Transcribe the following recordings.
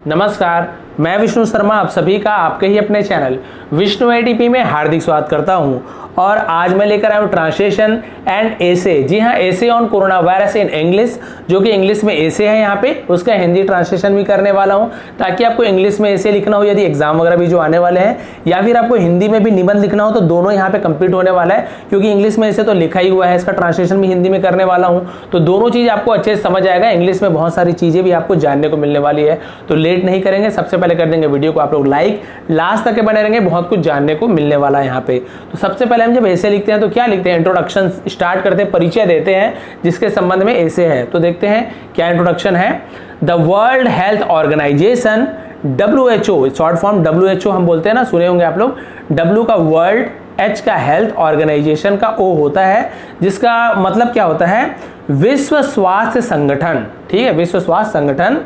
नमस्कार, मैं विष्णु शर्मा आप सभी का आपके ही अपने चैनल विष्णु एटीपी में हार्दिक स्वागत करता हूं। और आज मैं लेकर आया हूं ट्रांसलेशन एंड एसे। जी हां, essay on corona virus in English, जो कि इंग्लिश में एसे है यहाँ पे, उसका हिंदी ट्रांसलेशन भी करने वाला हूं ताकि आपको इंग्लिश में एसे लिखना हो यदि एग्जाम वगैरह भी जो आने वाले हैं, या फिर आपको हिंदी में भी निबंध लिखना हो तो दोनों यहाँ पे कंप्लीट होने वाला है। क्योंकि इंग्लिश में एसे तो लिखा ही हुआ है, इसका ट्रांसलेशन भी हिंदी में करने वाला हूँ, तो दोनों चीज़ आपको अच्छे से समझ आएगा। इंग्लिश में बहुत सारी चीज़ें भी आपको जानने को मिलने वाली है, तो लेट नहीं करेंगे, सबसे पहले कर देंगे वीडियो को आप लोग लाइक, लास्ट तक के बने रहेंगे, बहुत कुछ जानने को मिलने वाला है यहाँ पे। तो सबसे पहले हम जब ऐसे लिखते हैं तो क्या लिखते हैं, इंट्रोडक्शन स्टार्ट करते हैं, परिचय देते हैं जिसके संबंध में ऐसे है। तो देखते हैं क्या इंट्रोडक्शन है। The world health organization, WHO, short form WHO हम बोलते हैं ना, सुने होंगे आप लोग। W का वर्ल्ड, H का हेल्थ, ऑर्गेनाइजेशन का O होता है, जिसका मतलब क्या होता है, विश्व स्वास्थ्य संगठन। ठीक है, विश्व स्वास्थ्य संगठन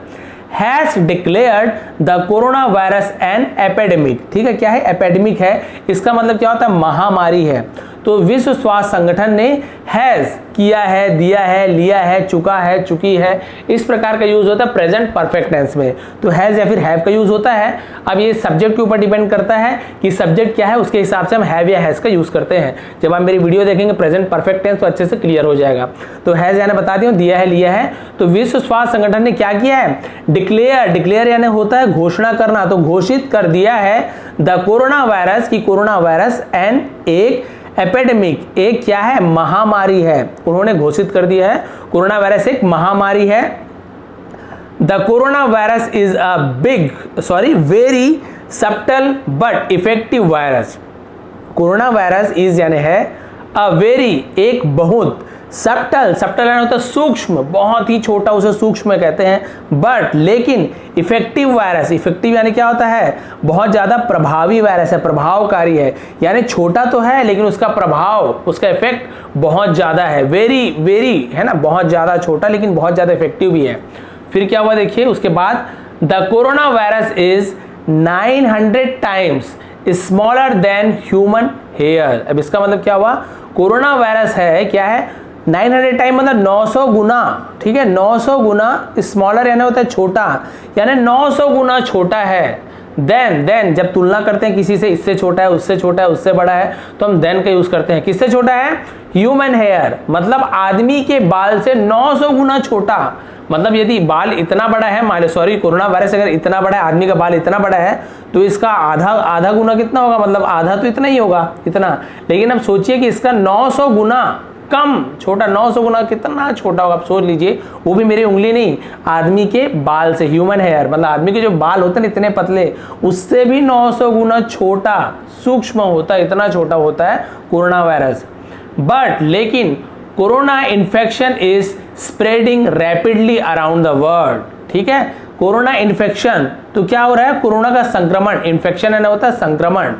has declared the corona virus an epidemic. ठीक है, क्या है, एपिडेमिक है, इसका मतलब क्या होता है, महामारी है। तो विश्व स्वास्थ्य संगठन ने हैज किया है, दिया है, लिया है, चुका है, चुकी है, इस प्रकार का यूज होता है प्रेजेंट परफेक्ट टेंस में। तो हैज या फिर हैव का यूज होता है। अब ये सब्जेक्ट के ऊपर डिपेंड करता है कि सब्जेक्ट क्या है, उसके हिसाब से हम हैव या हैज का यूज करते हैं। जब आप मेरी वीडियो देखेंगे प्रेजेंट परफेक्ट टेंस तो अच्छे से क्लियर हो जाएगा। तो हैज यानी बता दिया, दिया है, लिया है। तो विश्व स्वास्थ्य संगठन ने क्या किया है, डिक्लेयर, डिक्लेयर यानी होता है घोषणा करना, तो घोषित कर दिया है द कोरोना वायरस की कोरोना वायरस एन एक एपिडेमिक, एक क्या है, महामारी है। उन्होंने घोषित कर दिया है कोरोना वायरस एक महामारी है। The corona virus is a very subtle but effective virus. Corona virus is यानी है अ वेरी, एक बहुत, सब्टल, सब्टल यानी होता है सूक्ष्म, बहुत ही छोटा, उसे सूक्ष्म कहते हैं। बट लेकिन इफेक्टिव वायरस, इफेक्टिव यानी क्या होता है, बहुत ज्यादा प्रभावी वायरस है, प्रभावकारी है। यानी छोटा तो है लेकिन उसका प्रभाव, उसका इफेक्ट बहुत ज्यादा है। वेरी वेरी है ना, बहुत ज्यादा छोटा लेकिन बहुत ज्यादा इफेक्टिव भी है। फिर क्या हुआ देखिए उसके बाद, the corona virus is 900 times smaller than human hair. अब इसका मतलब क्या हुआ, कोरोना वायरस है, क्या है, 900 टाइम मतलब 900 गुना। ठीक है, 900 गुना, स्मॉलर यानी होता है छोटा, यानी 900 गुना छोटा है। देन जब तुलना करते हैं किसी से, इससे छोटा है, उससे छोटा है, उससे बड़ा है, तो हम देन का यूज करते हैं। किससे छोटा है, ह्यूमन हेयर, मतलब आदमी के बाल से 900 गुना छोटा। मतलब यदि बाल इतना बड़ा है, कोरोना वायरस अगर इतना बड़ा है, आदमी का बाल इतना बड़ा है, तो इसका आधा गुना कितना होगा, मतलब आधा तो इतना ही होगा, इतना। लेकिन अब सोचिए कि इसका 900 गुना कम छोटा, 900 गुना कितना छोटा होगा, आप सोच लीजिए। वो भी मेरी उंगली नहीं, आदमी के बाल से, ह्यूमन हेयर, मतलब आदमी के जो बाल होते हैं इतने पतले, उससे भी 900 गुना छोटा, सूक्ष्म होता है, इतना छोटा होता है कोरोना वायरस। बट लेकिन corona infection is spreading rapidly around the world. ठीक है, कोरोना इन्फेक्शन, तो क्या हो रहा है, कोरोना का संक्रमण, इन्फेक्शन है ना, होता है संक्रमण।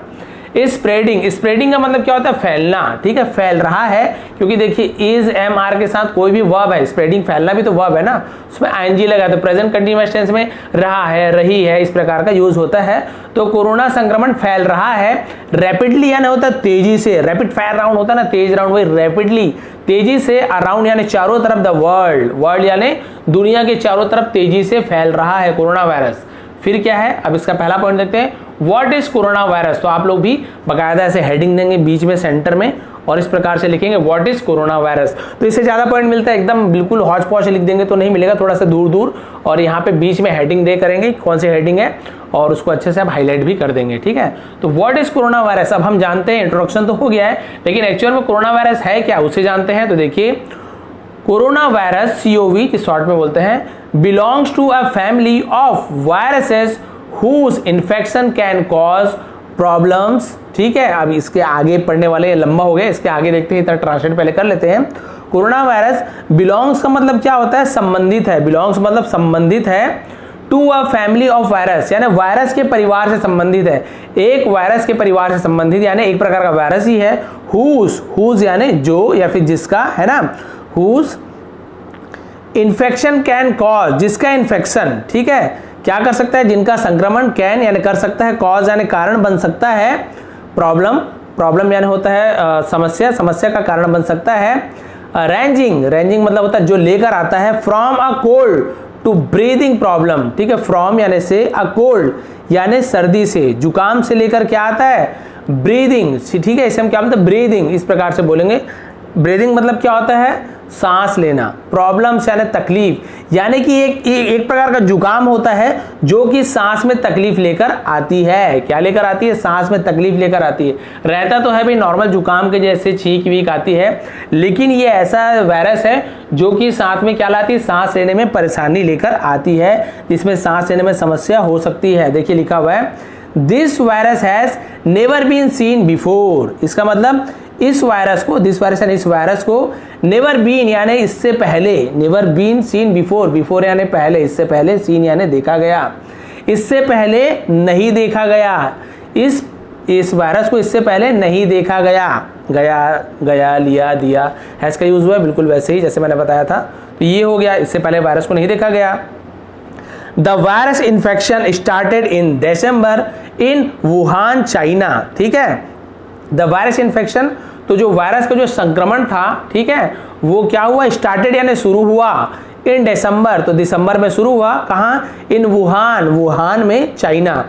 स्प्रेडिंग का मतलब क्या होता है, फैलना। ठीक है, फैल रहा है, क्योंकि देखिए इज एम आर के साथ कोई भी वर्ब है, स्प्रेडिंग फैलना भी तो वर्ब है ना, उसमें आईएनजी लगा, तो प्रेजेंट कंटीन्यूअस टेंस में रहा है, रही है, इस प्रकार का यूज होता है। तो कोरोना संक्रमण फैल रहा है रैपिडली, यानी होता है तेजी से, रैपिड फायर राउंड होता है ना, तेज राउंड, वही रैपिडली, तेजी से, अराउंड यानी चारों तरफ, द वर्ल्ड यानी दुनिया के चारों तरफ तेजी से फैल रहा है कोरोना वायरस। फिर क्या है, अब इसका पहला पॉइंट देखते हैं, व्हाट इज कोरोना वायरस। तो आप लोग भी बकायदा ऐसे हेडिंग देंगे बीच में, सेंटर में, और इस प्रकार से लिखेंगे व्हाट इज कोरोना वायरस। तो इससे ज्यादा पॉइंट मिलता है, एकदम बिल्कुल हौच पौच लिख देंगे तो नहीं मिलेगा, थोड़ा सा दूर दूर, और यहाँ पे बीच में हेडिंग दे करेंगे कौन सी हेडिंग है, और उसको अच्छे से आप हाईलाइट भी कर देंगे। ठीक है, तो व्हाट इज कोरोना वायरस, अब हम जानते हैं, इंट्रोडक्शन तो हो गया है, लेकिन एक्चुअल में कोरोना वायरस है क्या उसे जानते हैं। तो देखिए, कोरोना वायरस, COV शॉर्ट में बोलते हैं, belongs to a family of viruses whose infection can cause problems। ठीक है, अब इसके आगे पढ़ने वाले लंबा हो गया, इसके आगे देखते हैं, इतना ट्रांसलेट पहले कर लेते हैं। कोरोना वायरस, बिलोंग्स का मतलब क्या होता है, संबंधित है, बिलोंग्स मतलब संबंधित है, to a family of virus, यानी वायरस के परिवार से संबंधित है, एक वायरस के परिवार से संबंधित, यानी एक प्रकार का वायरस ही है। whose यानी जो या फिर जिसका, है ना, whose इन्फेक्शन कैन कॉज, जिसका इन्फेक्शन, ठीक है, क्या कर सकता है, जिनका संक्रमण, कैन यानी कर सकता है, कॉज यानी कारण बन सकता है, प्रॉब्लम यानी होता है समस्या का कारण बन सकता है। रेंजिंग मतलब होता है जो लेकर आता है, from a cold to breathing problem, ठीक है, फ्रॉम यानी से, अ कोल्ड यानी सर्दी से, जुकाम से लेकर क्या आता है, ब्रीदिंग, ठीक है, इसे हम क्या मतलब ब्रीदिंग इस प्रकार से बोलेंगे। ब्रीदिंग मतलब क्या होता है, सांस लेना, प्रॉब्लम्स यानी तकलीफ, यानी कि एक प्रकार का जुकाम होता है जो कि सांस में तकलीफ लेकर आती है। क्या लेकर आती है, सांस में तकलीफ लेकर आती है। रहता तो है भाई नॉर्मल जुकाम के जैसे, छींक वीक आती है, लेकिन ये ऐसा वायरस है जो कि साथ में क्या लाती है, सांस लेने में परेशानी लेकर आती है, जिसमें सांस लेने में समस्या हो सकती है। देखिए लिखा हुआ है, this virus has never been seen before, इसका मतलब इस वायरस को, दिस वायरस यानी इस वायरस को, नेवर बीन यानी इससे पहले, never been seen before, before यानी पहले, इससे पहले, सीन यानी देखा गया, इससे पहले नहीं देखा गया, इस वायरस को इससे पहले नहीं देखा गया, गया लिया दिया हैज का यूज हुआ बिल्कुल वैसे ही जैसे मैंने बताया था। तो ये हो गया, इससे पहले वायरस को नहीं देखा गया। The virus infection started in December in Wuhan China, ठीक है, द वायरस इन्फेक्शन, तो जो वायरस का जो संक्रमण था, ठीक है, वो क्या हुआ, स्टार्टेड यानी शुरू हुआ, इन दिसंबर, तो दिसंबर में शुरू हुआ, कहाँ, इन वुहान, वुहान में चाइना,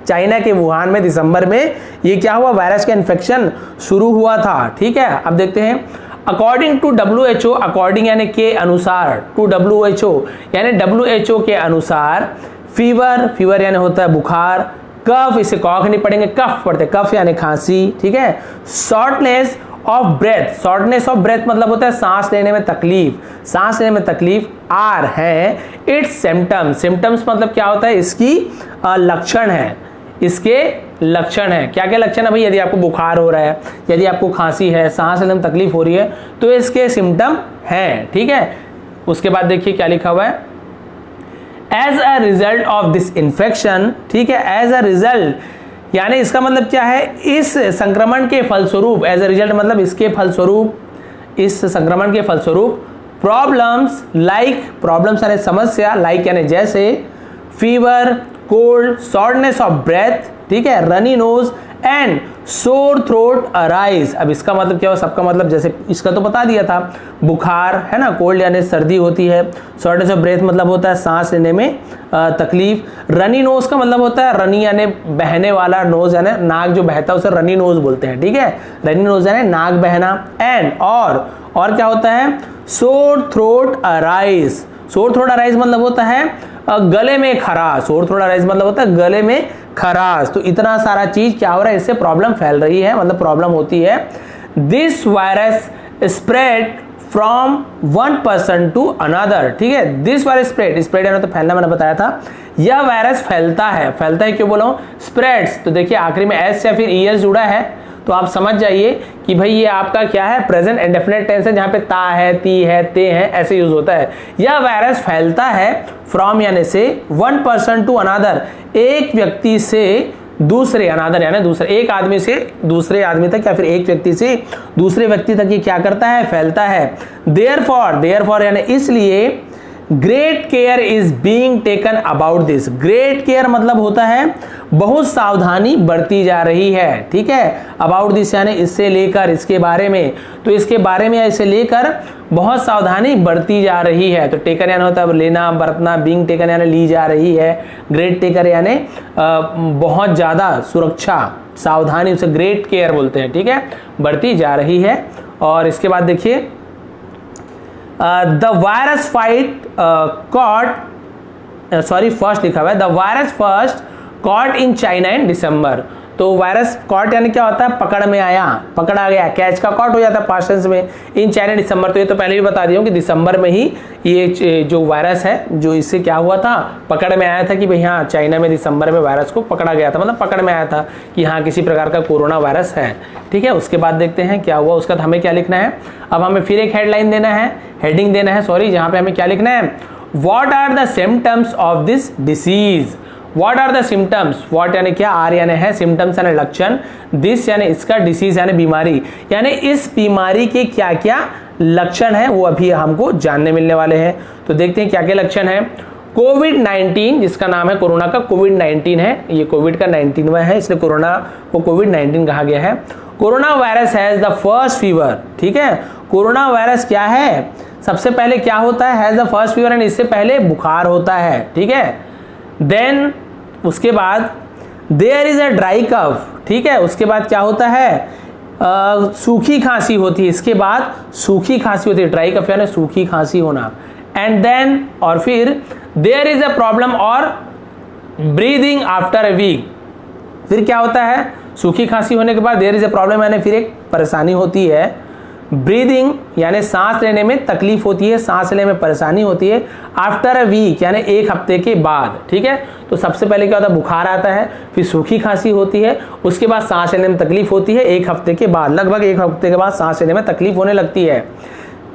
चाइना के वुहान में दिसंबर में ये क्या हुआ, वायरस का इन्फेक्शन शुरू हुआ था, ठीक है। अब देखते हैं, अकॉर्डिंग टू WHO, अकॉर्डिंग यानी के अनुसार, टू WHO यानी WHO के अनुसार, फीवर, फीवर यानी होता है बुखार, कफ, इसे कॉक नहीं पढ़ेंगे, कफ पढ़ते, कफ यानी खांसी, ठीक है, shortness of breath, shortness of breath मतलब होता है सांस लेने में तकलीफ, सांस लेने में तकलीफ, आर है इट्स सिम्टम्स, सिम्टम्स मतलब क्या होता है, इसकी लक्षण है, इसके लक्षण है। क्या क्या लक्षण है भाई, यदि आपको बुखार हो रहा है, यदि आपको खांसी है, सांस लेने में तकलीफ हो रही है, तो इसके सिम्टम हैं, ठीक है। उसके बाद देखिए क्या लिखा हुआ है, as a result of this infection, ठीक है, एज अ रिजल्ट यानी इसका मतलब क्या है, इस संक्रमण के फलस्वरूप, एज अ रिजल्ट मतलब इसके फलस्वरूप, इस संक्रमण के फलस्वरूप, प्रॉब्लम्स लाइक, प्रॉब्लम्स यानी समस्या, लाइक यानी जैसे, fever, cold, shortness of breath, ठीक है, runny nose and sore throat arise. अब इसका मतलब क्या हो, सबका मतलब जैसे इसका तो बता दिया था, बुखार है ना, कोल्ड यानी सर्दी होती है, शॉर्टनेस ऑफ ब्रेथ मतलब होता है सांस लेने में तकलीफ, रनी नोज का मतलब होता है, रनी यानी बहने वाला, नोज यानी नाक जो बहता है उसे रनी नोज बोलते हैं, ठीक है, रनी नोज यानी नाक बहना, एंड और क्या होता है, सोर थ्रोट अराइज, सोर थ्रोट अराइज मतलब होता है गले में खराश, सोर थ्रोट अराइज मतलब होता है गले में खराश। तो इतना सारा चीज क्या हो रहा है, इससे प्रॉब्लम फैल रही है, मतलब प्रॉब्लम होती है। This virus spread from one person to another, ठीक है, दिस वायरस स्प्रेड, स्प्रेड यानी तो फैलना, मैंने बताया था, यह वायरस फैलता है, फैलता है क्यों बोला हूं, स्प्रेड्स, तो देखिए आखिरी में एस या फिर ईएस जुड़ा है, तो आप समझ जाइए कि भाई ये आपका क्या है, प्रेजेंट इंडेफिनिट टेंस है, जहां पे ता है, ती है, ते है, ऐसे यूज होता है। यह वायरस फैलता है फ्रॉम यानी से, वन पर्सन टू अनदर, एक व्यक्ति से दूसरे, अनदर यानी दूसरे, एक आदमी से दूसरे आदमी तक, या फिर एक व्यक्ति से दूसरे व्यक्ति तक ये क्या करता है, फैलता है। देयरफॉर यानी इसलिए, great care is being taken about this, great care मतलब होता है बहुत सावधानी बरती जा रही है, ठीक है, अबाउट दिस यानी इससे लेकर, इसके बारे में, तो इसके बारे में इसे लेकर बहुत सावधानी बरती जा रही है। तो टेकन यानी होता है लेना, बरतना, बीइंग टेकन यानी ली जा रही है, ग्रेट टेकर यानी बहुत ज्यादा सुरक्षा, सावधानी, उसे ग्रेट केयर बोलते हैं, ठीक है, बरती जा रही है। और इसके बाद देखिए, द वायरस फाइट फर्स्ट लिखा हुआ है, the virus first caught in China in December, तो वायरस कॉट यानी क्या होता है, पकड़ में आया, पकड़ा गया, कैच का कॉट हो जाता है पास्ट टेंस में, इन चाइना दिसंबर, तो ये तो पहले भी बता दिया हूं कि दिसंबर में ही ये जो वायरस है, जो इससे क्या हुआ था, पकड़ में आया था कि भाई हाँ चाइना में दिसंबर में वायरस को पकड़ा गया था, मतलब पकड़ में आया था कि हाँ किसी प्रकार का कोरोना वायरस है, ठीक है। उसके बाद देखते हैं क्या हुआ, उसका हमें क्या लिखना है, अब हमें फिर एक हेडलाइन देना है, हेडिंग देना है, सॉरी, जहां पे हमें क्या लिखना है, what are the symptoms of this disease, what are the symptoms, what यानी क्या, आर यानी है, सिम्टम्स यानी लक्षण, दिस यानी इसका, डिसीज यानी बीमारी, यानी इस बीमारी के क्या क्या लक्षण है वो अभी हमको जानने मिलने वाले हैं। तो देखते हैं क्या क्या लक्षण है। कोविड-19, जिसका नाम है कोरोना का, कोविड-19 है, ये कोविड का 19वां है, इसलिए कोरोना को कोविड-19 कहा गया है। Corona virus has the first fever, ठीक है, कोरोना वायरस क्या है, सबसे पहले क्या होता है, has the first fever, and इससे पहले बुखार होता है, ठीक है। देन उसके बाद there is a dry cough, ठीक है। उसके बाद क्या होता है, सूखी खांसी होती है, इसके बाद सूखी खांसी होती है, ड्राई कफ यानी सूखी खांसी होना। एंड देन और फिर देयर इज अ प्रॉब्लम और ब्रीदिंग आफ्टर अ वीक, फिर क्या होता है, सूखी खांसी होने के बाद देयर इज अ प्रॉब्लम यानी फिर एक परेशानी होती है, ब्रीदिंग यानी सांस लेने में तकलीफ होती है, सांस लेने में परेशानी होती है, आफ्टर अ वीक यानी एक हफ्ते के बाद, ठीक है। तो सबसे पहले क्या होता है, बुखार आता है, फिर सूखी खांसी होती है, उसके बाद सांस लेने में तकलीफ होती है, एक हफ्ते के बाद, लगभग एक हफ्ते के बाद सांस लेने में तकलीफ होने लगती है।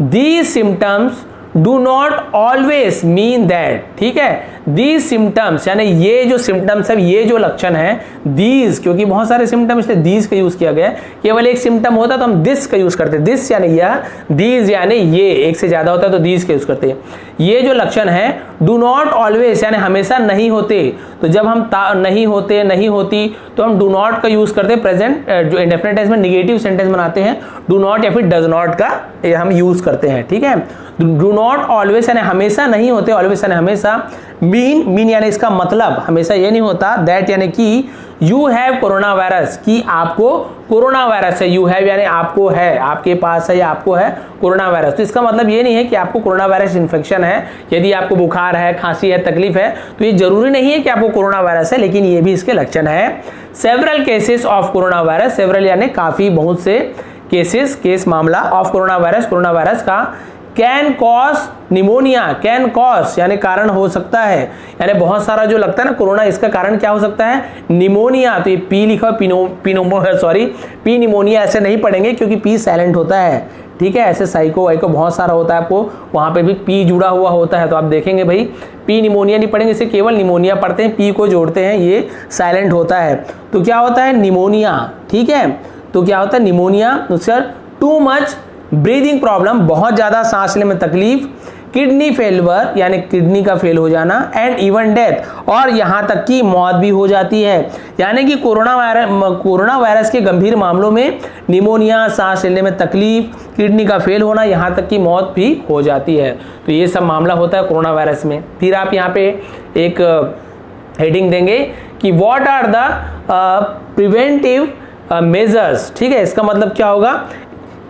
These symptoms do not always mean that, ठीक है। दीज सिम्टम्स यानी ये जो सिम्टम्स है, ये जो लक्षण है, दीज, क्योंकि बहुत सारे सिम्टम इसलिए दीज का यूज किया गया है, केवल एक सिम्टम होता तो हम दिस का यूज करते, दिस यानी यह, दीज यानी ये, एक से ज्यादा होता है तो दीज का यूज करते हैं। ये जो लक्षण है डू नॉट ऑलवेज यानी हमेशा नहीं होते, तो जब हम नहीं होते, नहीं होती, तो हम डू नॉट का यूज करते, प्रेजेंट जो इंडेफिनिट टेंस में निगेटिव सेंटेंस बनाते हैं, डू नॉट या फिर डज नॉट का हम यूज करते हैं, ठीक है। डू नॉट ऑलवेज यानी हमेशा नहीं होते, ऑलवेज यानी हमेशा, मीन यानी इसका मतलब हमेशा ये नहीं होता, दैट यानी कि यू हैव कोरोना वायरस, कि आपको कोरोना वायरस है, यू हैव यानी आपको है, आपके पास है या आपको है कोरोना वायरस। तो इसका मतलब ये नहीं है कि आपको कोरोना वायरस इन्फेक्शन है, यदि आपको बुखार है, खांसी है, तकलीफ है, तो ये जरूरी नहीं है कि आपको कोरोना वायरस है, लेकिन ये भी इसके लक्षण है। Several cases of corona virus, several यानी काफी, बहुत से, केसेस केस मामला, ऑफ कोरोना वायरस का, can cause pneumonia, can cause यानी कारण हो सकता है, यानी बहुत सारा जो लगता है ना कोरोना, इसका कारण क्या हो सकता है, निमोनिया। तो ये पी लिखा, पी निमोनिया ऐसे नहीं पढ़ेंगे क्योंकि पी साइलेंट होता है, ठीक है। ऐसे साइको वाइको बहुत सारा होता है, आपको वहां पे भी पी जुड़ा हुआ होता है, तो आप देखेंगे भाई पी निमोनिया नहीं पढ़ेंगे, इसे केवल निमोनिया पढ़ते हैं, पी को जोड़ते हैं, ये साइलेंट होता है। तो क्या होता है, निमोनिया, ठीक है। तो क्या होता है pneumonia, too much breathing problem, बहुत ज्यादा सांस लेने में तकलीफ, किडनी फेलियर यानी किडनी का फेल हो जाना, एंड इवन डेथ, और यहां तक कि मौत भी हो जाती है। यानी कि कोरोना वायरस के गंभीर मामलों में निमोनिया, सांस लेने में तकलीफ, किडनी का फेल होना, यहां तक कि मौत भी हो जाती है। तो ये सब मामला होता है कोरोना वायरस में। फिर आप यहाँ पे एक हेडिंग देंगे कि what are the preventive measures, ठीक है। इसका मतलब क्या होगा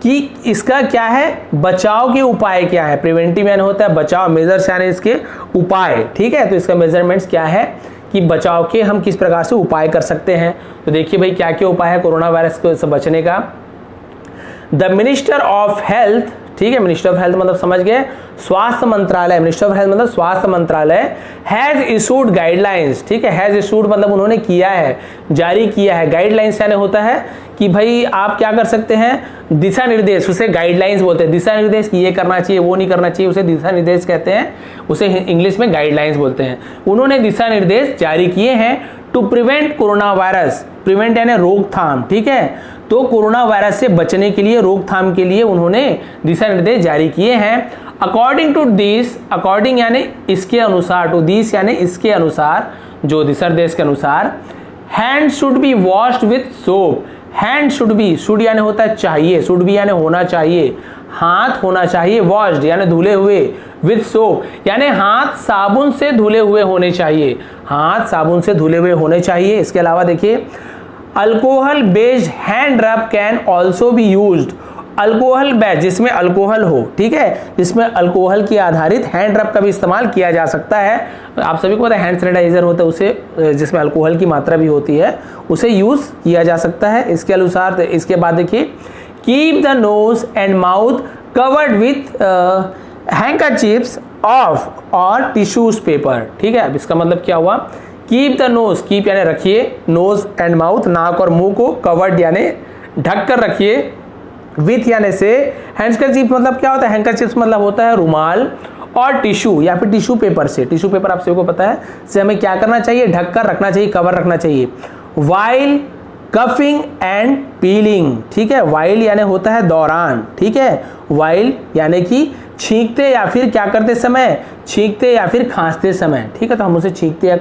कि इसका क्या है, बचाव के उपाय क्या है, प्रिवेंटिव यानी होता है बचाव, मेजर्स यानी इसके उपाय, ठीक है। तो इसका मेजरमेंट्स क्या है कि बचाव के हम किस प्रकार से उपाय कर सकते हैं। तो देखिए भाई क्या क्या उपाय है कोरोना वायरस से बचने का। द मिनिस्टर ऑफ हेल्थ, ठीक है, मिनिस्टर ऑफ हेल्थ मतलब समझ गए, स्वास्थ्य मंत्रालय, मिनिस्टर ऑफ हेल्थ मतलब स्वास्थ्य मंत्रालय, हैज इशूड गाइडलाइंस, ठीक है। हैज इशूड मतलब उन्होंने किया है, जारी किया है, गाइडलाइंस यानी होता है कि भाई आप क्या कर सकते हैं, दिशा निर्देश, उसे गाइडलाइंस बोलते हैं, दिशा निर्देश कि ये करना चाहिए, वो नहीं करना चाहिए, उसे दिशा निर्देश कहते हैं, उसे इंग्लिश में गाइडलाइंस बोलते हैं। उन्होंने दिशा निर्देश जारी किए हैं to prevent corona virus, prevent यानी रोकथाम, ठीक है। तो कोरोना वायरस से बचने के लिए, रोकथाम के लिए उन्होंने दिशा निर्देश जारी किए हैं। अकॉर्डिंग टू दिस, अकॉर्डिंग यानी इसके अनुसार, टू दिस यानी इसके अनुसार, जो दिशा निर्देश के अनुसार, hand should be washed with soap, hand should be, should यानी होता है चाहिए, शुड बी यानी होना चाहिए, हाथ होना चाहिए, वॉश्ड यानी धुले हुए, विथ सोप यानी हाथ साबुन से धुले हुए होने चाहिए, हाथ साबुन से धुले हुए होने चाहिए। इसके अलावा देखिए अल्कोहल बेस्ड हैंड रब can also be used, alcohol based जिसमें अल्कोहल हो, ठीक है, जिसमें अल्कोहल की आधारित हैंड रब का भी इस्तेमाल किया जा सकता है। आप सभी को पता है हैंड सैनिटाइजर होता है, उसे जिसमें अल्कोहल की मात्रा भी होती है, उसे यूज किया जा सकता है इसके अनुसार। इसके बाद देखिए keep the nose and mouth covered with handkerchiefs of और टिश्यूज पेपर, ठीक है। अब इसका मतलब क्या हुआ, कीप द नोज, कीप यानी रखिए, नोज एंड माउथ नाक और मुंह को, कवर्ड यानी ढक कर रखिए, विथ यानी से, हैंकरचीफ मतलब क्या होता है, हैंकरचीफ मतलब होता है रुमाल, और टिश्यू या फिर टिश्यू पेपर से, टिश्यू पेपर आप सभी को पता है, से हमें क्या करना चाहिए, ढक कर रखना चाहिए, कवर रखना चाहिए। वाइल कफिंग एंड पीलिंग, ठीक है, वाइल यानी होता है दौरान, ठीक है, वाइल यानी कि छींकते या फिर क्या करते समय, छींकते या फिर खांसते समय, ठीक है। तो हम उसे छींकते या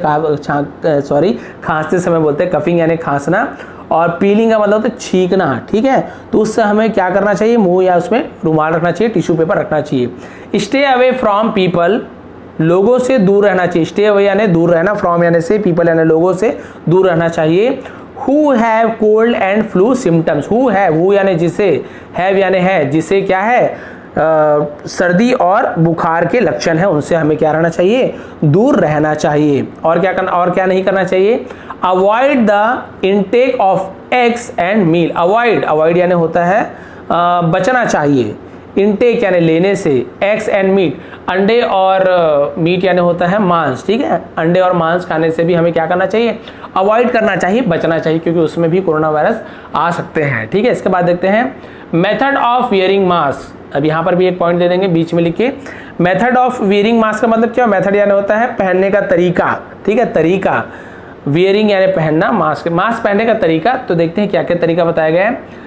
खांसते समय बोलते हैं, कफिंग यानी खांसना, और पीलिंग का मतलब होता है छींकना, ठीक है। तो उससे हमें क्या करना चाहिए, मुंह या उसमें रुमाल रखना चाहिए, टिश्यू पेपर रखना चाहिए। स्टे अवे फ्रॉम पीपल, लोगों से दूर रहना चाहिए। स्टे अवे यानी दूर रहना, फ्रॉम यानी से, पीपल यानी लोगों से दूर रहना चाहिए। Who have cold and flu symptoms, who have, who यानी जिसे, हैव यानी है, जिसे क्या है सर्दी और बुखार के लक्षण है, उनसे हमें क्या रहना चाहिए, दूर रहना चाहिए। और क्या करना, और क्या नहीं करना चाहिए, avoid the intake of eggs and meal. Avoid, avoid यानी होता है बचना चाहिए, इनटेक यानी लेने से, एग्स एंड मीट, अंडे और मीट यानी होता है मांस, ठीक है। अंडे और मांस खाने से भी हमें क्या करना चाहिए, अवॉइड करना चाहिए, बचना चाहिए, क्योंकि उसमें भी कोरोना वायरस आ सकते हैं, ठीक है। इसके बाद देखते हैं मेथड ऑफ वियरिंग मास्क। अब यहाँ पर भी एक पॉइंट दे देंगे बीच में लिख के, मेथड ऑफ वियरिंग मास्क का मतलब क्या, मेथड यानी होता है पहनने का तरीका, ठीक है, तरीका। वियरिंग यानी पहनना, मास्क, मास्क पहनने का तरीका। तो देखते हैं क्या क्या तरीका बताया गया है।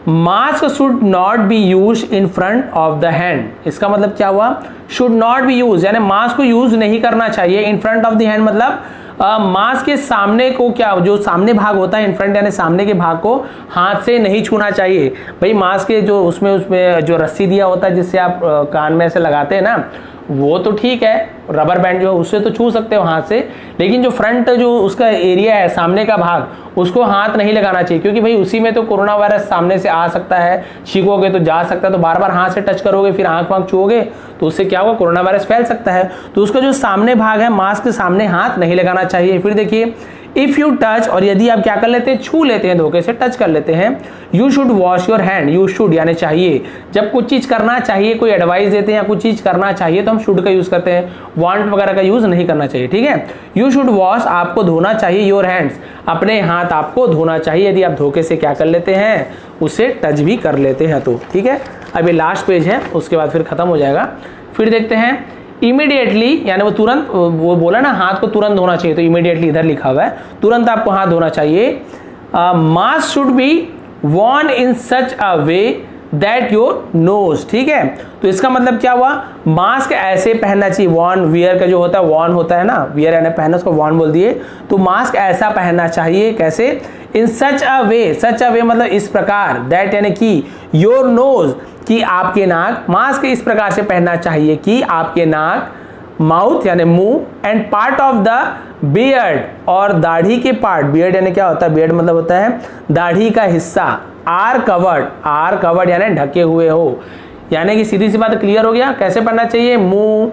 Mask should not be use in front of the hand. इसका मतलब क्या हुआ, शुड नॉट बी यूज यानी मास्क को यूज नहीं करना चाहिए। In front of the hand मतलब मास्क के सामने को, क्या जो सामने भाग होता है, इन फ्रंट यानी सामने के भाग को हाथ से नहीं छूना चाहिए। भाई मास्क के जो उसमें जो रस्सी दिया होता है जिससे आप कान में ऐसे लगाते हैं ना, वो तो ठीक है, रबर बैंड जो है उससे तो छू सकते हो हाथ से, लेकिन जो फ्रंट जो उसका एरिया है, सामने का भाग, उसको हाथ नहीं लगाना चाहिए, क्योंकि भाई उसी में तो कोरोना वायरस सामने से आ सकता है, छींकोगे तो जा सकता है, तो बार बार हाथ से टच करोगे, फिर आंख वाँख छुओगे तो उससे क्या होगा, कोरोना वायरस फैल सकता है। तो उसका जो सामने भाग है, मास्क के सामने हाथ नहीं लगाना चाहिए। फिर देखिए, इफ यू टच, और यदि आप क्या कर लेते हैं, छू लेते हैं, धोखे से टच कर लेते हैं, you should wash your hand. You should यानी चाहिए, जब कुछ चीज करना चाहिए, कोई एडवाइस देते हैं या कुछ चीज करना चाहिए तो हम शुड का यूज करते हैं, वांट वगैरह का यूज नहीं करना चाहिए, ठीक है। यू शुड वॉश, आपको धोना चाहिए, योर हैंड्स, अपने हाथ आपको धोना चाहिए, यदि आप धोखे से क्या कर लेते हैं, उसे टच भी कर लेते हैं तो, ठीक है। अभी लास्ट पेज है, उसके बाद फिर खत्म हो जाएगा। फिर देखते हैं इमीडिएटली, यानी वो तुरंत, वो बोला ना हाथ को तुरंत धोना चाहिए, तो इमीडिएटली इधर लिखा हुआ है, तुरंत आपको हाथ धोना चाहिए। Mask should be Warne in such a way that your nose, ठीक है। तो इसका मतलब क्या हुआ, मास्क ऐसे पहनना चाहिए, वॉर्न, वियर का जो होता है, वॉर्न होता है ना, वियर यानी पहनना, उसको वॉर्न बोल दिए। तो मास्क ऐसा पहनना चाहिए, कैसे, इन सच अ वे, सच अ वे मतलब इस प्रकार, दैट यानी कि, योर नोज कि आपके नाक, मास्क इस प्रकार से पहनना चाहिए कि आपके नाक, माउथ यानी मुंह, and part of the beard, और दाढ़ी के पार्ट, बियर्ड यानी क्या होता है, बियर्ड मतलब होता है दाढ़ी का हिस्सा, आर कवर्ड, आर कवर्ड यानी ढके हुए हो। यानी कि सीधी सी बात क्लियर हो गया, कैसे पहनना चाहिए, मुंह,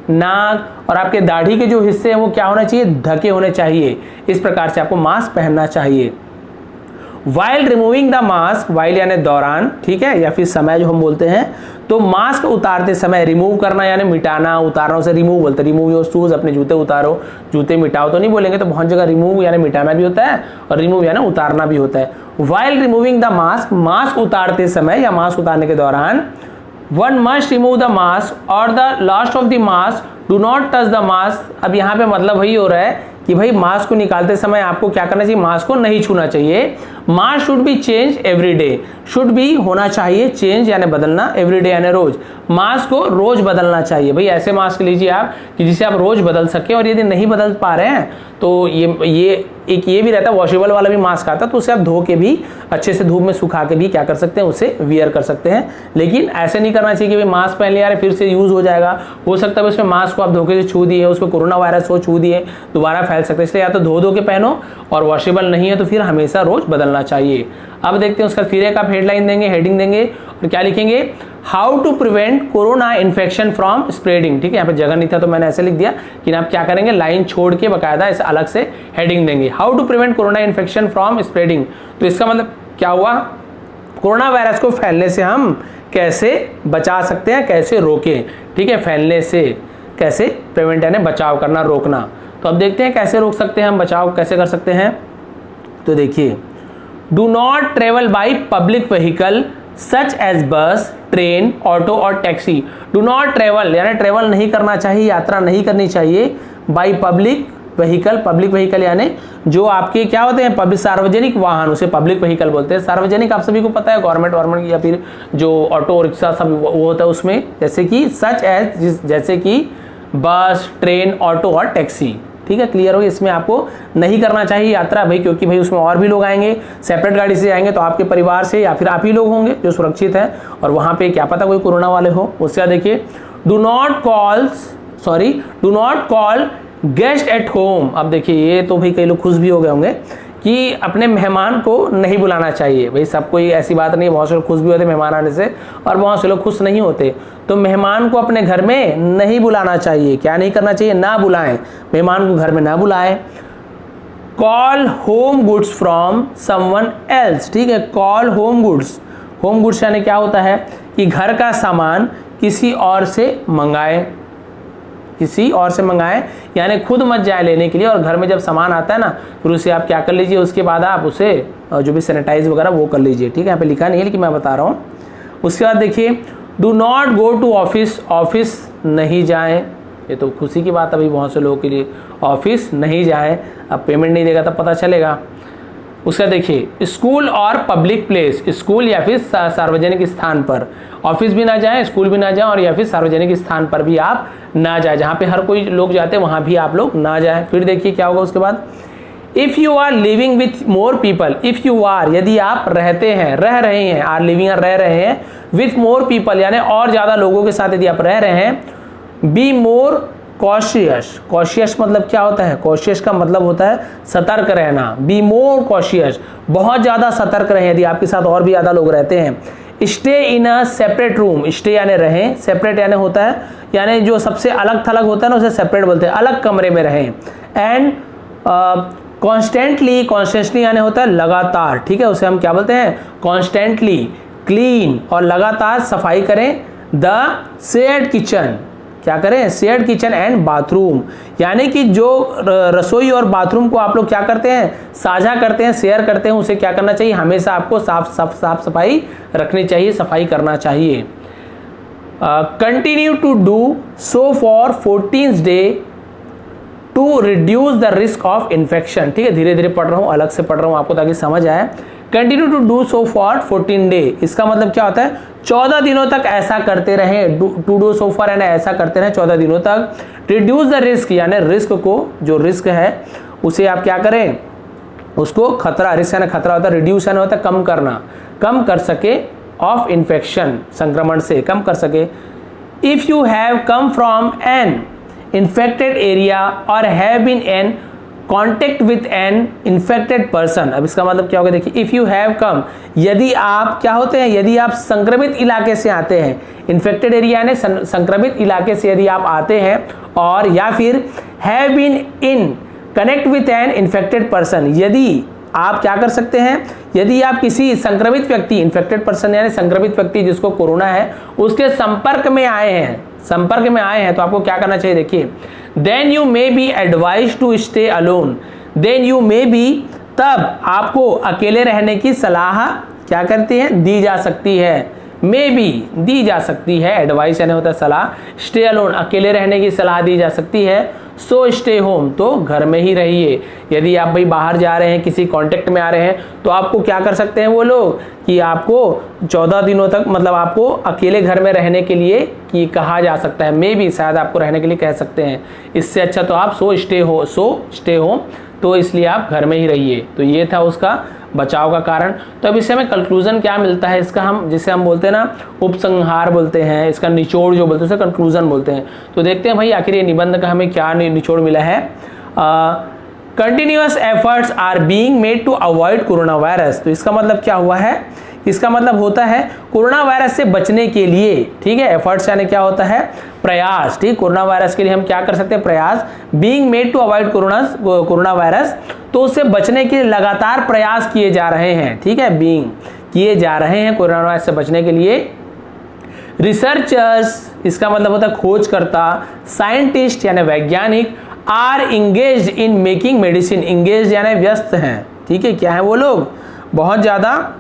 नाक और आपके दाढ़ी के जो हिस्से हैं वो क्या होना चाहिए, ढके होने चाहिए। इस प्रकार से आपको मास्क पहनना चाहिए। While removing the mask, while यानी दौरान, ठीक है, या फिर समय जो हम बोलते हैं, तो मास्क उतारते समय, रिमूव करना यानी मिटाना, उतारना उसे रिमूव बोलते हैं। रिमूव योर शूज, अपने जूते उतारो, जूते मिटाओ तो नहीं बोलेंगे, तो बहुत जगह रिमूव यानी मिटाना भी होता है और रिमूव यानी उतारना भी होता है। While removing the mask, mask उतारते समय या मास्क उतारने के दौरान, one must remove the mask और the last of the mask do not touch the mask. अब यहाँ पे मतलब वही हो रहा है कि भाई मास्क को निकालते समय आपको क्या करना चाहिए, मास्क को नहीं छूना चाहिए। Mask should be change every day, should be होना चाहिए, चेंज यानी बदलना, एवरी डे यानी रोज, मास्क को रोज बदलना चाहिए। भाई ऐसे मास्क लीजिए आप कि जिसे आप रोज बदल सके, और यदि नहीं बदल पा रहे हैं तो ये भी रहता है, वॉशेबल वाला भी मास्क आता है, तो उसे आप धो के भी अच्छे से धूप में सुखा के भी क्या कर सकते हैं, उसे वियर कर सकते हैं। लेकिन ऐसे नहीं करना चाहिए कि भाई मास्क पहन लिया फिर से यूज हो जाएगा, हो सकता है उसमें मास्क को आप धोखे से छू दिए, उसमें कोरोना वायरस हो छू दिए, दोबारा फैल सकते हैं। इसलिए या तो धो के पहनो, और वॉशेबल नहीं है तो फिर हमेशा रोज बदलना चाहिए। अब देखते हैं उसका फिर एक आप हेडलाइन देंगे, हेडिंग देंगे, और क्या लिखेंगे, how to prevent corona infection from spreading, ठीक है। यहाँ पे जगह नहीं था तो मैंने ऐसे लिख दिया, कि आप क्या करेंगे, लाइन छोड़ के बकायदा ऐसे अलग से हेडिंग देंगे, how to prevent corona infection from spreading. तो इसका मतलब क्या हुआ, कोरोना वायरस को फैलने से हम कैसे बचा सकते हैं, कैसे रोकें, ठीक है, फैलने से कैसे प्रिवेंट यानी बचाव करना, रोकना। तो अब देखते हैं कैसे रोक सकते हैं हम, बचाव कैसे कर सकते हैं। तो देखिए, do not travel by public vehicle such as bus, train, auto और टैक्सी। डू नॉट ट्रेवल यानी ट्रेवल नहीं करना चाहिए, यात्रा नहीं करनी चाहिए, by public vehicle, public vehicle यानी जो आपके क्या होते हैं, पब्लिक सार्वजनिक वाहन, उसे पब्लिक व्हीकल बोलते हैं। सार्वजनिक आप सभी को पता है, गवर्नमेंट या फिर जो ऑटो रिक्शा सब वो होता है उसमें, जैसे कि सच एज, जैसे कि बस, ट्रेन, ऑटो और टैक्सी, ठीक है, क्लियर हो गया। इसमें आपको नहीं करना चाहिए यात्रा भाई, क्योंकि भाई उसमें और भी लोग आएंगे, सेपरेट गाड़ी से आएंगे तो आपके परिवार से या फिर आप ही लोग होंगे जो सुरक्षित है, और वहाँ पे क्या पता कोई कोरोना वाले हो। उसके बाद देखिए do not call guest at home. अब देखिए ये तो भाई कई लोग खुश भी हो गए होंगे कि अपने मेहमान को नहीं बुलाना चाहिए। भाई सब कोई ऐसी बात नहीं, बहुत से लोग खुश भी होते मेहमान आने से और बहुत से लोग खुश नहीं होते। तो मेहमान को अपने घर में नहीं बुलाना चाहिए। क्या नहीं करना चाहिए? ना बुलाएं, मेहमान को घर में ना बुलाएं। Call home goods from someone else, ठीक है, कॉल होम गुड्स यानी क्या होता है कि घर का सामान किसी और से मंगाए, यानी खुद मत जाए लेने के लिए। और घर में जब सामान आता है ना फिर उसे आप क्या कर लीजिए, उसके बाद आप उसे जो भी सैनिटाइज वगैरह वो कर लीजिए, ठीक है। यहाँ पे लिखा नहीं है लेकिन मैं बता रहा हूँ। उसके बाद देखिए do not go to office नहीं जाएं। ये तो खुशी की बात है भाई बहुत से लोगों के लिए, ऑफिस नहीं जाएं। अब पेमेंट नहीं देगा तब पता चलेगा। उसका देखिए स्कूल और पब्लिक प्लेस, स्कूल या फिर सार्वजनिक स्थान पर, ऑफिस भी ना जाएं, स्कूल भी ना जाएं और या फिर सार्वजनिक स्थान पर भी आप ना जाएं, जहाँ पे हर कोई लोग जाते हैं वहाँ भी आप लोग ना जाएं। फिर देखिए क्या होगा उसके बाद, if you are living with more people, if you are यदि आप रहते हैं, रह रहे हैं, आर लिविंग रह रहे हैं, विथ मोर पीपल यानी और ज़्यादा लोगों के साथ यदि आप रह रहे हैं, बी मोर कॉशियस मतलब क्या होता है? कॉशियस का मतलब होता है सतर्क रहना। बी मोर कॉशियस, बहुत ज़्यादा सतर्क रहें यदि आपके साथ और भी ज़्यादा लोग रहते हैं। Stay in a separate room, stay यानी रहें, सेपरेट यानी होता है यानी जो सबसे अलग थलग होता है ना उसे सेपरेट बोलते हैं, अलग कमरे में रहें। एंड कॉन्स्टेंटली यानी होता है लगातार, ठीक है, उसे हम क्या बोलते हैं? कॉन्स्टेंटली क्लीन, और लगातार सफाई करें। द शेयर्ड किचन, क्या करें? शेयर्ड किचन एंड बाथरूम, यानी कि जो रसोई और बाथरूम को आप लोग क्या करते हैं? साझा करते हैं, शेयर करते हैं, उसे क्या करना चाहिए? हमेशा आपको साफ सफाई रखनी चाहिए, सफाई करना चाहिए। Continue to do so for 14th day to reduce the risk of infection, ठीक है, धीरे धीरे पढ़ रहा हूँ, अलग से पढ़ रहा हूँ आपको ताकि समझ आए। Continue to do so for 14 day, इसका मतलब क्या होता है? 14 दिनों तक ऐसा करते रहें। टू डू सो फॉर यानी ऐसा करते रहें 14 दिनों तक। रिड्यूस द रिस्क यानी रिस्क को, जो रिस्क है उसे आप क्या करें? उसको खतरा, रिस्क यानी खतरा होता है, रिड्यूस यानी होता है कम करना, कम कर सके, ऑफ इन्फेक्शन संक्रमण से कम कर सके। If you have come from an infected area और have been an contact with an infected person, अब इसका मतलब क्या होगा? देखिए इफ यू हैव कम, यदि आप क्या होते हैं? यदि आप संक्रमित इलाके से आते हैं, इन्फेक्टेड एरिया यानी संक्रमित इलाके से यदि आप आते हैं, और या फिर have been in connect with an infected person, यदि आप क्या कर सकते हैं? यदि आप किसी संक्रमित व्यक्ति, इन्फेक्टेड पर्सन यानी संक्रमित व्यक्ति जिसको कोरोना है, उसके संपर्क में आए हैं तो आपको क्या करना चाहिए? देखिए then you may be advise to stay alone, then you may be, तब आपको अकेले रहने की सलाह क्या करती है? दी जा सकती है। मे बी दी जा सकती है, एडवाइस यानी होता है सलाह, स्टे अलोन अकेले रहने की सलाह दी जा सकती है। सो स्टे होम, तो घर में ही रहिए। यदि आप भाई बाहर जा रहे हैं, किसी कांटेक्ट में आ रहे हैं, तो आपको क्या कर सकते हैं वो लोग कि आपको 14 दिनों तक मतलब आपको अकेले घर में रहने के लिए कि कहा जा सकता है, मे भी शायद आपको रहने के लिए कह सकते हैं। इससे अच्छा तो आप सो स्टे होम, तो इसलिए आप घर में ही रहिए। तो ये था उसका बचाव का कारण। तो अब इससे हमें कंक्लूजन क्या मिलता है इसका, हम जिसे हम बोलते हैं ना उपसंहार बोलते हैं, इसका निचोड़ जो बोलते हैं उसे कंक्लूजन बोलते हैं। तो देखते हैं भाई आखिर ये निबंध का हमें क्या निचोड़ मिला है। Continuous efforts are being made to avoid corona virus, तो इसका मतलब क्या हुआ है? इसका मतलब होता है कोरोना वायरस से बचने के लिए, ठीक है, एफर्ट्स यानी क्या होता है? प्रयास, ठीक, कोरोना वायरस के लिए हम क्या कर सकते हैं? प्रयास। Being made to avoid corona virus, तो उससे बचने के लिए लगातार प्रयास किए जा रहे हैं, ठीक है, बीइंग किए जा रहे हैं कोरोना वायरस से बचने के लिए। रिसर्चर्स, इसका मतलब होता है खोजकर्ता, साइंटिस्ट यानी वैज्ञानिक, are engaged in making medicine, engaged यानी व्यस्त हैं, ठीक है, क्या है वो लोग? बहुत ज़्यादा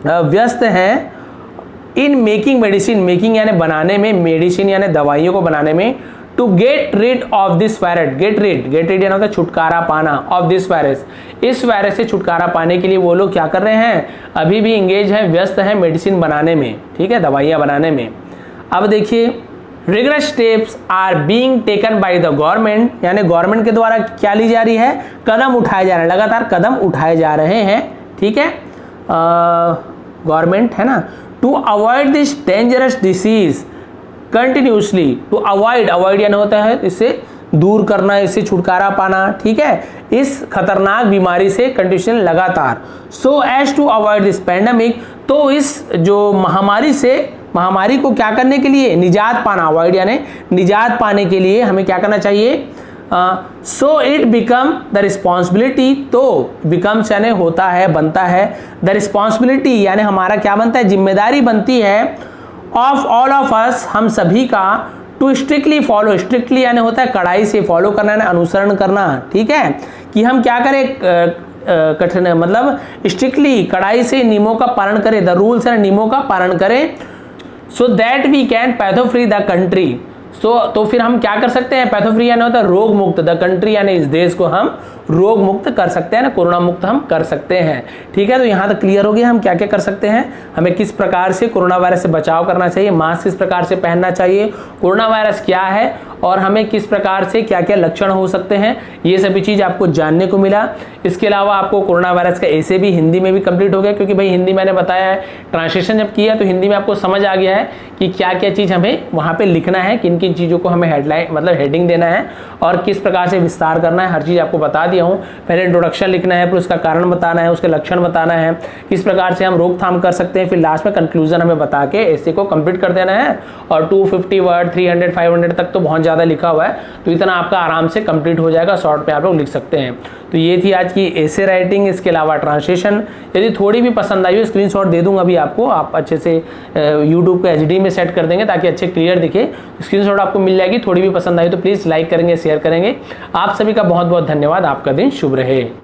व्यस्त हैं इन मेकिंग मेडिसिन, मेकिंग यानी बनाने में, मेडिसिन यानी दवाइयों को बनाने में, to get rid of this virus, get rid यानी होता है छुटकारा पाना, ऑफ दिस वायरस, इस वायरस से छुटकारा पाने के लिए वो लोग क्या कर रहे हैं? अभी भी इंगेज हैं, व्यस्त हैं मेडिसिन बनाने में, ठीक है, दवाइयाँ बनाने में। अब देखिए rigorous steps are being taken by the government, यानी गवर्नमेंट के द्वारा क्या ली जा रही है, कदम उठाए जा रहे हैं, लगातार कदम उठाए जा रहे हैं, ठीक है, गवर्नमेंट है ना, to avoid this dangerous disease continuously, to avoid, avoid यानी होता है इससे दूर करना, इससे छुटकारा पाना, ठीक है, इस खतरनाक बीमारी से कंडीशन लगातार, so as to avoid this pandemic, तो इस जो महामारी से, महामारी को क्या करने के लिए, निजात पाना, अवॉइड यानी निजात पाने के लिए हमें क्या करना चाहिए, so it become the responsibility, तो बिकम्स यानी होता है, बनता है, द रिस्पॉन्सिबिलिटी यानी हमारा क्या बनता है, जिम्मेदारी बनती है, ऑफ ऑल ऑफ अस, हम सभी का, टू स्ट्रिक्टली फॉलो, स्ट्रिक्टली यानी होता है कड़ाई से फॉलो करना, अनुसरण करना, ठीक है, कि हम क्या करें, कठिन मतलब स्ट्रिक्टली कड़ाई से नियमों का पालन करें, द रूल्स एंड नियमों का पालन करें, सो दैट वी कैन पैथो फ्री द कंट्री, तो फिर हम क्या कर सकते हैं, पैथो फ्री यानी होता है रोग मुक्त, द कंट्री यानी इस देश को हम रोग मुक्त कर सकते हैं ना, कोरोना मुक्त हम कर सकते हैं, ठीक है। तो यहाँ तक क्लियर हो गया हम क्या क्या कर सकते हैं, हमें किस प्रकार से कोरोना वायरस से बचाव करना चाहिए, मास्क किस प्रकार से पहनना चाहिए, कोरोना वायरस क्या है और हमें किस प्रकार से क्या क्या लक्षण हो सकते हैं, ये सभी चीज़ आपको जानने को मिला। इसके अलावा आपको कोरोना वायरस का ऐसे भी हिंदी में भी कंप्लीट हो गया, क्योंकि भाई हिंदी मैंने बताया है, ट्रांसलेशन जब किया तो हिंदी में आपको समझ आ गया है कि क्या क्या चीज़ हमें वहाँ पे लिखना है, किन किन चीज़ों को हमें हेडलाइन मतलब हेडिंग देना है और किस प्रकार से विस्तार करना है, हर चीज़ आपको बता दिया हूँ। पहले इंट्रोडक्शन लिखना है, फिर उसका कारण बताना है, उसके लक्षण बताना है, किस प्रकार से हम रोकथाम कर सकते हैं, फिर लास्ट में कंक्लूजन हमें बता के ऐसे को कंप्लीट कर देना है। और 250 वर्ड 300 500 तक तो बहुत ज़्यादा लिखा हुआ है, तो इतना आपका आराम से कंप्लीट हो जाएगा, शॉर्ट में आप लोग लिख सकते हैं। तो ये थी आज की ऐसे राइटिंग, इसके अलावा ट्रांसलेशन। यदि थोड़ी भी पसंद आई हो स्क्रीनशॉट दे दूंगा अभी आपको, आप अच्छे से यूट्यूब पे HD में सेट कर देंगे ताकि अच्छे क्लियर दिखे, स्क्रीनशॉट आपको मिल जाएगी। थोड़ी भी पसंद आई तो प्लीज़ लाइक करेंगे, शेयर करेंगे। आप सभी का बहुत बहुत धन्यवाद, आपका दिन शुभ रहे।